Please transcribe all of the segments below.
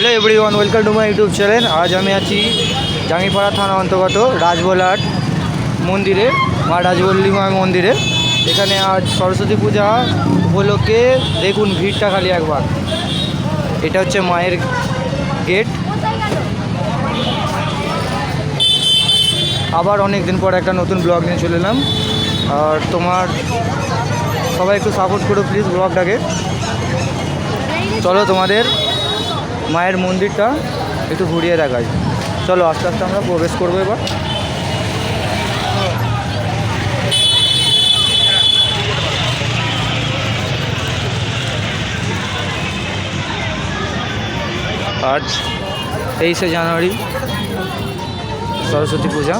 Hello everyone, welcome to my YouTube channel. আজ আমি আছি জাঙ্গিপাড়া থানা অন্তর্গত রাজবলহাট মন্দিরে, মা রাজবল্লী মা মন্দিরে। এখানে আজ সরস্বতী পূজা উপলক্ষে দেখুন ভিড়টা খালি একবার। এটা হচ্ছে মায়ের গেট। আবার অনেক দিন পর একটা নতুন ব্লগ নিয়ে চলে এলাম। আর তোমার সবাই একটু সাপোর্ট করো প্লিজ ব্লগটাকে। চলো তোমাদের মায়ের মন্দিরটা একটু ঘুরিয়ে দেখাই। চলো আস্তে আস্তে আমরা প্রবেশ করবো এবার। আজ 23শে জানুয়ারি সরস্বতী পূজা।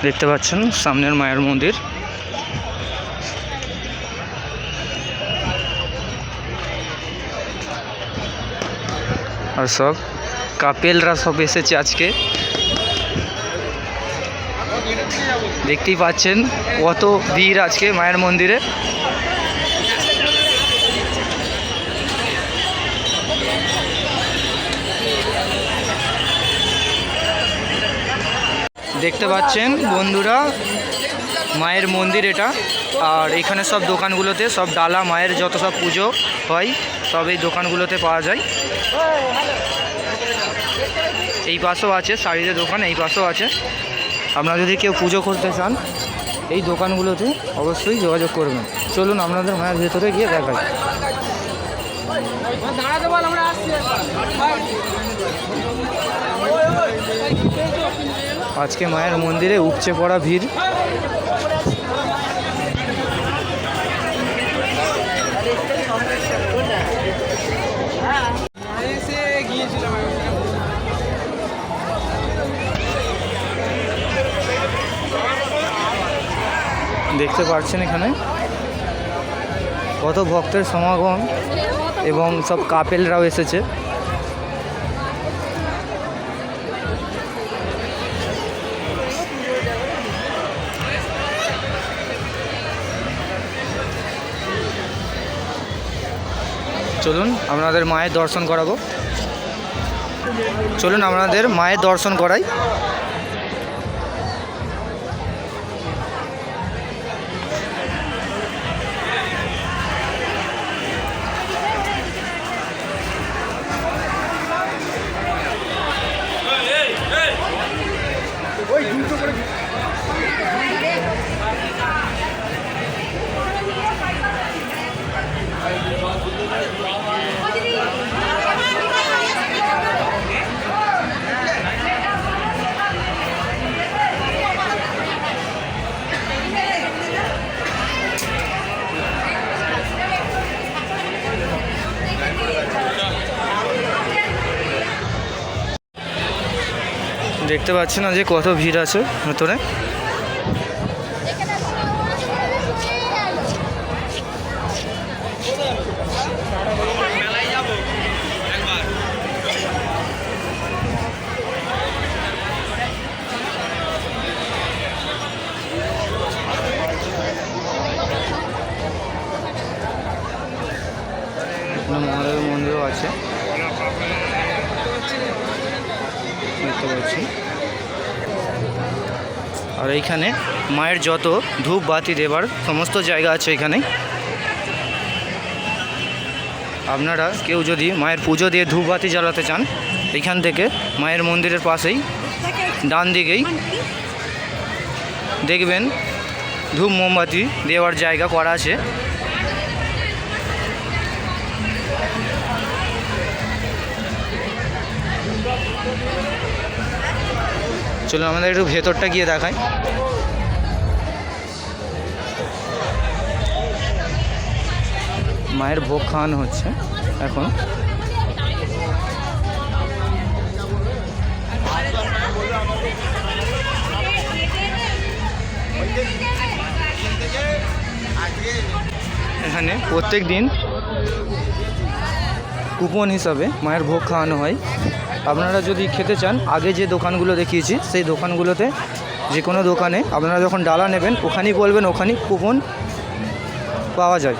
দেখতে পাচ্ছেন সামনের মায়ের মন্দির। আর সব কাপেলরা সব এসেছে আজকে। দেখতেই পাচ্ছেন কত ভিড় আজকে মায়ের মন্দিরে। দেখতে পাচ্ছেন বন্ধুরা মায়ের মন্দির এটা। আর এখানে সব দোকানগুলোতে সব ডালা মায়ের যত সব পুজো হয় সব এই দোকানগুলোতে পাওয়া যায়। এই পাশেও আছে শাড়ির দোকান, এই পাশেও আছে। আপনারা যদি কেউ পুজো করতে চান এই দোকানগুলোতে অবশ্যই যোগাযোগ করবেন। চলুন আপনাদের মায়ের ভেতরে গিয়ে দেখাই। আজকে মায়ের মন্দিরে উপচে পড়া ভিড়। দেখতে পাচ্ছেন এখানে কত ভক্তের সমাগম এবং সব কাপেলরাও এসেছে। চলুন আপনাদের মায়ের দর্শন করাবো। চলুন আপনাদের মায়ের দর্শন করাই। দেখতে পাচ্ছি না যে কত ভিড় আছে ভেতরে। মহাদেব মন্দিরও আছে দেখতে পাচ্ছি। আর এইখানে মায়ের যত ধূপ বাতি দেবার সমস্ত জায়গা আছে এখানে। আপনারা কেউ যদি মায়ের পুজো দিয়ে ধূপ বাতি জ্বালাতে চান এখান থেকে মায়ের মন্দিরের পাশেই ডান দিকেই দেখবেন ধূপ মোমবাতি দেওয়ার জায়গা করা আছে। চলুন আমাদের একটু ভেতরটা গিয়ে দেখাই। মায়ের ভোগ খাওয়ানো হচ্ছে এখন। থেকে এখানে প্রত্যেক দিন কুপন হিসাবে মায়ের ভোগ খাওয়ানো হয়। আপনারা যদি খেতে চান, আগে যে দোকানগুলো দেখিয়েছি সেই দোকানগুলোতে, যে কোনো দোকানে আপনারা যখন ডালা নেবেন ওখানেই বলবেন, ওখানেই কুপন পাওয়া যায়।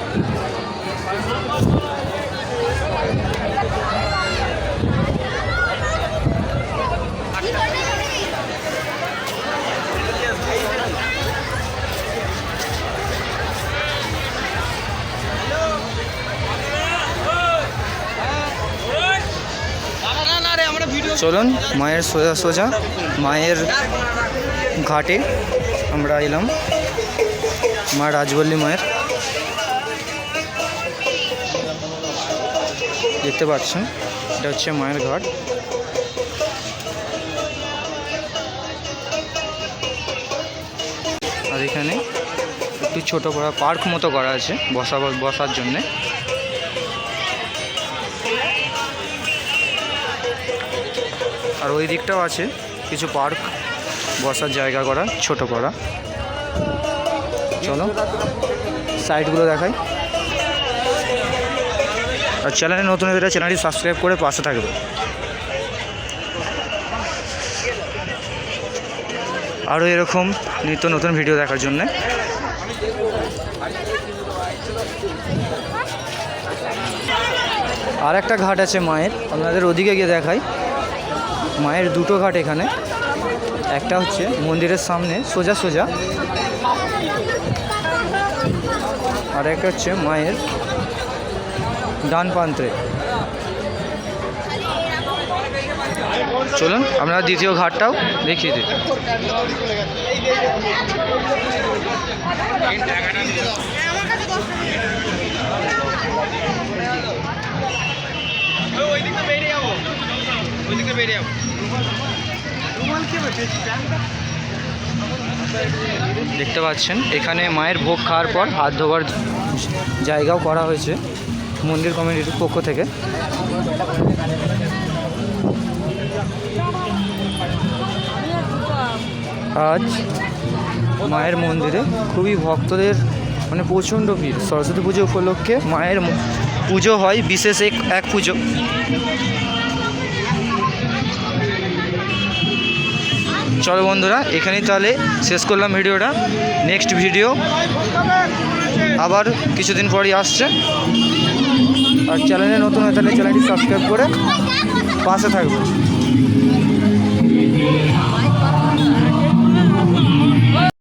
চলুন মায়ের সোজা সোজা মায়ের ঘাটে আমরা এলাম। মা রাজবল্লী মায়ের, দেখতে পাচ্ছেন এটা হচ্ছে মায়ের ঘাট। আর এখানে একটু ছোটো করা পার্ক মতো করা আছে বসার জন্যে। আর ওই দিকটাও আছে কিছু পার্ক, বসার জায়গা করা, ছোট করা। চলো সাইডগুলো দেখাই। আর চ্যানেলে নতুন হলে চ্যানেলটি সাবস্ক্রাইব করে পাশে থাকবে। আরও এরকম নিত্য নতুন ভিডিও দেখার জন্যে। আর একটা ঘাট আছে মায়ের, আপনাদের ওদিকে গিয়ে দেখাই। মায়ের দুটো ঘাট এখানে, একটা হচ্ছে মন্দিরের সামনে সোজা সোজা, আর একটা হচ্ছে মায়ের ডান প্রান্তে। চলুন আমরা দ্বিতীয় ঘাটটাও দেখিয়ে দিই। দেখতে পাচ্ছেন এখানে মায়ের ভোগ খাওয়ার পর হাত ধোবার জায়গাও করা হয়েছে মন্দির কমিটির পক্ষ থেকে। আজ মায়ের মন্দিরে খুবই ভক্তদের মানে প্রচণ্ড ভিড়। সরস্বতী পুজো উপলক্ষে মায়ের পুজো হয়, বিশেষ এক পুজো। চলো বন্ধুরা, এখানেই তাহলে শেষ করলাম ভিডিওটা। নেক্সট ভিডিও আবার কিছুদিন পরই আসছে। আর চ্যানেলে নতুন হয়ে তাহলে চ্যানেলটি সাবস্ক্রাইব করে পাশে থাকবে।